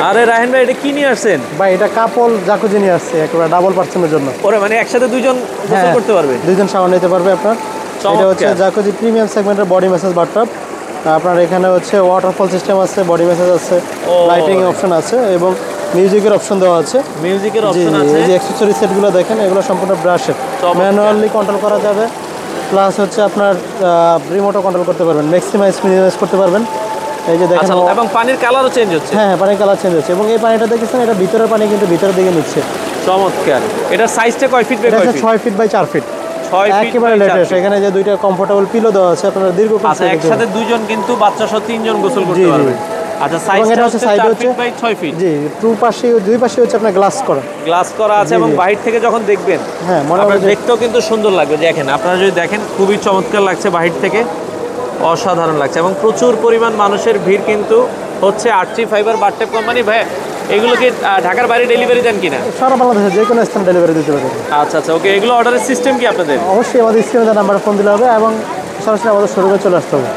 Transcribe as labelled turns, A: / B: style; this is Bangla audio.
A: আরে রাহেন ভাই এটা কি নিয়ে আসছেন?
B: ভাই এটা কাপল জাকুজি নিয়ে আসছে একেবারে ডাবল পার্সনের জন্য।
A: ওরে মানে একসাথে দুইজন গোসল করতে পারবে?
B: দুইজন শাওয়ার নিতে পারবে আপনার। এটা হচ্ছে জাকুজি প্রিমিয়াম সেগমেন্টের বডি ম্যাসাজ বাথটব। আপনার এখানে হচ্ছে ওয়াটারফল সিস্টেম আছে, বডি ম্যাসাজ আছে, লাইটিং অপশন আছে এবং মিউজিকের অপশন দেওয়া আছে।
A: মিউজিকের অপশন আছে।
B: এই যে অ্যাকসেসরি সেটগুলো দেখেন, এগুলো সম্পূর্ণ ব্রাশের, ম্যানুয়ালি কন্ট্রোল করা যাবে। প্লাস হচ্ছে আপনার রিমোটও কন্ট্রোল করতে পারবেন, ম্যাক্সিমাইজ মিনিমাইজ করতে পারবেন। এই যে দেখেন,
A: এবং পানির কালারও চেঞ্জ হচ্ছে।
B: হ্যাঁ, পানির কালার চেঞ্জ হচ্ছে এবং এই পানিটা দেখেছেন, এটা ভিতরের পানি কিন্তু ভিতরের দিকে নিচ্ছে।
A: চমৎকার। এটার সাইজটা কয় ফিট বাই কয় feet?
B: 6 feet by 4 feet.
A: 6 feet
B: একেবারে লেটেস্ট। এখানে যে দুইটা কমফোর্টেবল পিলো দেওয়া আছে, আপনারা দীর্ঘক্ষণ
A: একসাথে দুইজন কিন্তু বাচ্চা সহ তিনজন গোসল করতে পারবে। আচ্ছা, সাইজটা হচ্ছে 4 ফিট বাই 6 ফিট।
B: জি, দুই পাশে হচ্ছে আপনার গ্লাস করা
A: আছে এবং বাইরে থেকে যখন দেখবেন,
B: হ্যাঁ, মনে
A: হবে দেখতেও কিন্তু সুন্দর লাগবে। দেখেন, আপনারা যদি দেখেন খুবই চমৎকার লাগছে, বাইরে থেকে অসাধারণ লাগছে এবং প্রচুর পরিমাণ মানুষের ভিড় কিন্তু হচ্ছে। আরচি ফাইবার বাথটব কোম্পানি। ভাই এগুলো কি ঢাকার বাইরে ডেলিভারি দেন কিনা?
B: সারা বাংলাদেশে যে কোনো স্থানে ডেলিভারি দিতে পারেন।
A: আচ্ছা আচ্ছা, ওকে। এগুলো অর্ডারের সিস্টেম কি আপনাদের?
B: অবশ্যই আমাদের স্ক্রিনে নাম্বারে ফোন দিলে হবে এবং সরাসরি আমাদের শোরুমে চলে আসতে হবে।